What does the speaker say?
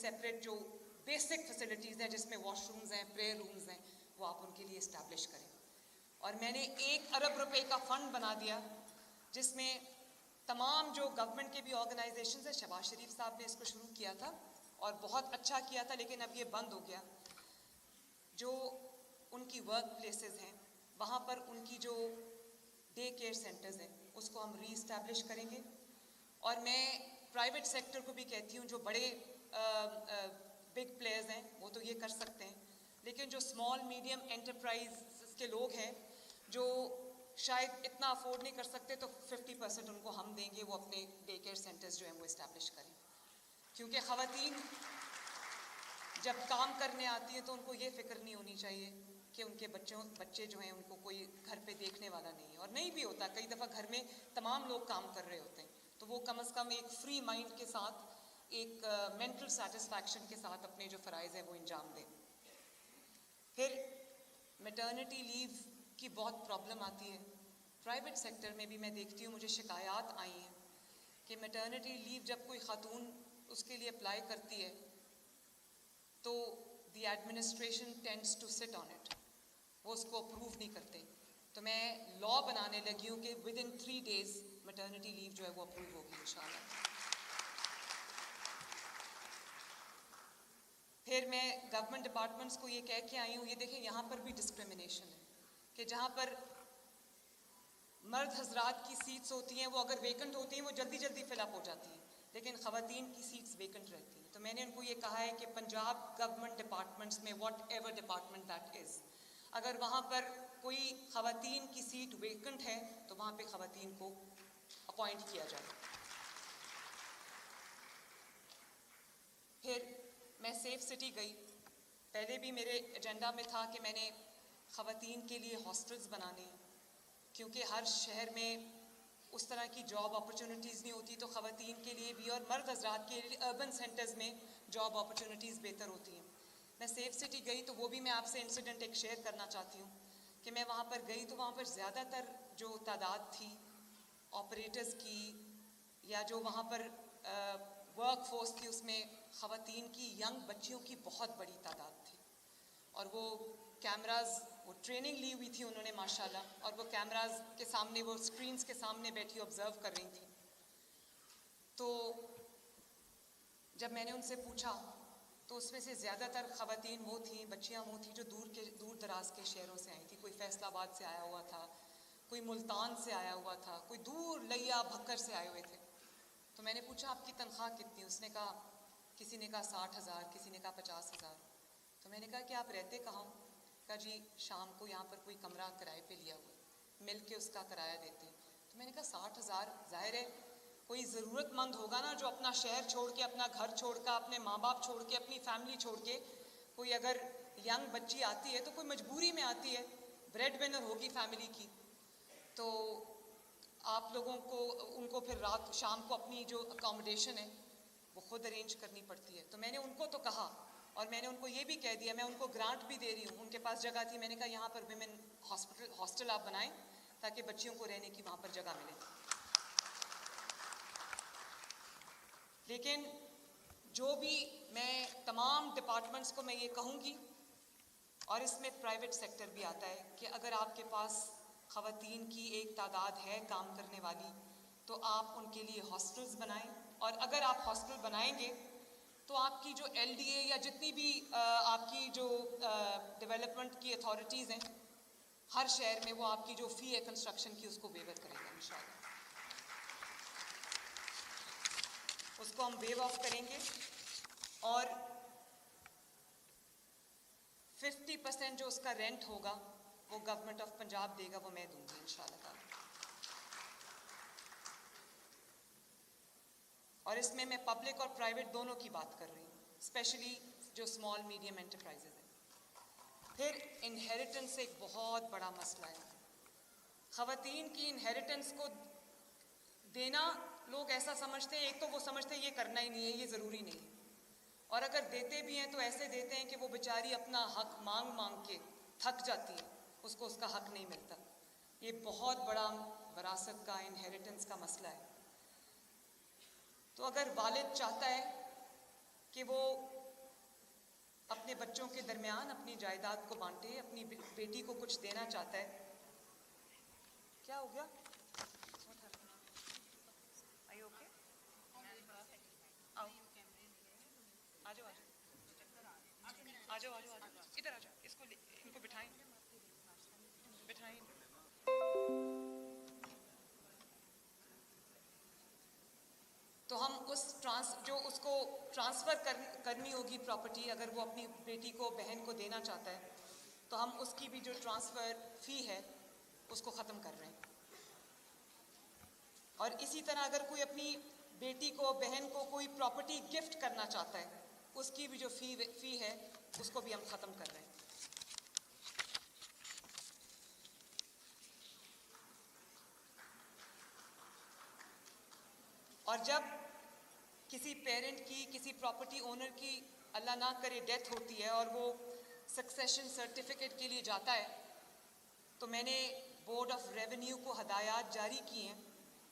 Separate जो basic facilities हैं जिसमें वॉशरूम्स हैं, प्रेयर रूम्स हैं, वो आप उनके लिए इस्टेब्लिश करें। और मैंने 1 अरब रुपए का फ़ंड बना दिया जिसमें तमाम जो गवर्नमेंट के भी ऑर्गेनाइजेशंस हैं, शहबाज शरीफ साहब ने इसको शुरू किया था और बहुत अच्छा किया था, लेकिन अब ये बंद हो गया। जो उनकी वर्क प्लेसेस हैं वहाँ पर उनकी जो डे केयर सेंटर्स हैं उसको हम री-इस्टेब्लिश करेंगे। और मैं प्राइवेट सेक्टर को भी कहती हूँ, जो बड़े बिग प्लेयर्स हैं वो तो ये कर सकते हैं, लेकिन जो स्मॉल मीडियम एंटरप्राइज के लोग हैं जो शायद इतना अफोर्ड नहीं कर सकते, तो 50% उनको हम देंगे, वो अपने डे केयर सेंटर्स जो हैं वो इस्टेब्लिश करें। क्योंकि ख़वातीन जब काम करने आती हैं तो उनको ये फ़िक्र नहीं होनी चाहिए कि उनके बच्चे जो हैं उनको कोई घर पे देखने वाला नहीं है, और नहीं भी होता, कई दफ़ा घर में तमाम लोग काम कर रहे होते हैं, तो वो कम से कम एक फ्री माइंड के साथ, एक मेंटल सेटिस्फैक्शन के साथ अपने जो फ़राइज़ हैं वो अंजाम दें। फिर मैटरनिटी लीव की बहुत प्रॉब्लम आती है प्राइवेट सेक्टर में भी। मैं देखती हूँ, मुझे शिकायत आई हैं कि मैटरनिटी लीव जब कोई खातून उसके लिए अप्लाई करती है तो the administration tends to sit on it, वो उसको अप्रूव नहीं करते। तो मैं लॉ बनाने लगी हूँ कि with in 3 days maternity leave जो है वो अप्रूव होगी इंशाल्लाह। फिर मैं गवर्नमेंट डिपार्टमेंट्स को ये कह के आई हूँ, ये देखें यहाँ पर भी डिस्क्रिमिनेशन है कि जहाँ पर मर्द हजरात की सीट्स होती हैं वो अगर वेकेंट होती हैं वो जल्दी जल्दी फिलअप हो जाती हैं, लेकिन ख़वातीन की सीट्स वेकेंट रहती हैं। तो मैंने उनको ये कहा है कि पंजाब गवर्नमेंट डिपार्टमेंट्स में, what ever department that is, अगर वहाँ पर कोई ख़वातीन की सीट वेकेंट है तो वहाँ पे ख़वातीन को अपॉइंट किया जाए। फिर मैं सेफ सिटी गई, पहले भी मेरे एजेंडा में था कि मैंने ख़वातीन के लिए हॉस्टल्स बनाने हैं, क्योंकि हर शहर में उस तरह की जॉब अपॉर्चुनिटीज़ नहीं होती, तो ख़वातीन के लिए भी और मर्द हज़रात के लिए अर्बन सेंटर्स में जॉब अपॉर्चुनिटीज़ बेहतर होती हैं। मैं सेफ सिटी गई तो वो भी मैं आपसे इंसिडेंट एक शेयर करना चाहती हूँ कि मैं वहाँ पर गई तो वहाँ पर ज़्यादातर जो तादाद थी ऑपरेटर्स की या जो वहाँ पर वर्क फोर्स थी उसमें ख़वातीन की, यंग बच्चियों की बहुत बड़ी तादाद थी। और वो कैमराज, वो ट्रेनिंग ली हुई थी उन्होंने माशाल्लाह, और वो कैमराज के सामने, वो स्क्रीन्स के सामने बैठी ऑब्जर्व कर रही थी। तो जब मैंने उनसे पूछा तो उसमें से ज़्यादातर ख़वातीन वो थी, बच्चियाँ वो थी जो दूर दराज के शहरों से आई थी। कोई फैसलाबाद से आया हुआ था, कोई मुल्तान से आया हुआ था, कोई दूर लिया भक्कर से आए हुए थे। तो मैंने पूछा आपकी तनख्वाह कितनी? उसने कहा, किसी ने कहा 60,000, किसी ने कहा 50,000। तो मैंने कहा कि आप रहते कहाँ हो? कहा जी शाम को यहाँ पर कोई कमरा किराए पे लिया हुआ, मिल के उसका किराया देते हैं। तो मैंने कहा 60,000, ज़ाहिर है कोई ज़रूरतमंद होगा ना जो अपना शहर छोड़ के, अपना घर छोड़ कर, अपने माँ बाप छोड़ के, अपनी फैमिली छोड़ के, कोई अगर यंग बच्ची आती है तो कोई मजबूरी में आती है, ब्रेड विनर होगी फैमिली की, तो आप लोगों को उनको फिर रात शाम को अपनी जो अकोमोडेशन है वो खुद अरेंज करनी पड़ती है। तो मैंने उनको तो कहा, और मैंने उनको ये भी कह दिया, मैं उनको ग्रांट भी दे रही हूँ, उनके पास जगह थी, मैंने कहा यहाँ पर विमेन हॉस्टल आप बनाएं ताकि बच्चियों को रहने की वहाँ पर जगह मिले। लेकिन जो भी मैं तमाम डिपार्टमेंट्स को मैं ये कहूँगी, और इसमें प्राइवेट सेक्टर भी आता है, कि अगर आपके पास ख़वातीन की एक तादाद है काम करने वाली तो आप उनके लिए हॉस्टल्स बनाएं। और अगर आप हॉस्टल बनाएंगे तो आपकी जो LDA या जितनी भी आपकी जो डेवलपमेंट की अथॉरिटीज़ हैं हर शहर में, वो आपकी जो फ़ी है कंस्ट्रक्शन की उसको वेवर करेगा इंशाल्लाह। उसको हम वेव ऑफ करेंगे और 50% जो उसका रेंट होगा वो गवर्नमेंट ऑफ पंजाब देगा, वो मैं दूंगी इंशाल्लाह। और इसमें मैं पब्लिक और प्राइवेट दोनों की बात कर रही हूँ, स्पेशली जो स्मॉल मीडियम एंटरप्राइजेज हैं। फिर इनहेरिटेंस एक बहुत बड़ा मसला है। ख़वातीन की इनहेरिटेंस को देना लोग ऐसा समझते हैं, एक तो वो समझते हैं ये करना ही नहीं है, ये ज़रूरी नहीं है, और अगर देते भी हैं तो ऐसे देते हैं कि वो बेचारी अपना हक मांग मांग के थक जाती है, उसको उसका हक नहीं मिलता। ये बहुत बड़ा विरासत का, इनहेरिटेंस का मसला है। तो अगर वालिद चाहता है کہ وہ اپنے بچوں کے درمیان اپنی جائیداد کو بانٹے، اپنی بیٹی کو کچھ دینا چاہتا ہے. کیا ہو گیا؟ Are you okay? آؤ آ جاؤ آ جاؤ ادھر آ جاؤ، اس کو ان کو بٹھائیں. تو ہم جو اس کو ٹرانسفر کرنی ہوگی پراپرٹی، اگر وہ اپنی بیٹی کو بہن کو دینا چاہتا ہے، تو ہم اس کی بھی جو ٹرانسفر فی ہے اس کو ختم کر رہے ہیں. اور اسی طرح اگر کوئی اپنی بیٹی کو بہن کو کوئی پراپرٹی گفٹ کرنا چاہتا ہے، اس کی بھی جو فی ہے اس کو بھی ہم ختم کر رہے ہیں. اور جب کسی پیرنٹ کی، کسی پراپرٹی اونر کی اللہ نہ کرے ڈیتھ ہوتی ہے اور وہ سکسیشن سرٹیفکیٹ کے لیے جاتا ہے، تو میں نے بورڈ آف ریونیو کو ہدایات جاری کی ہیں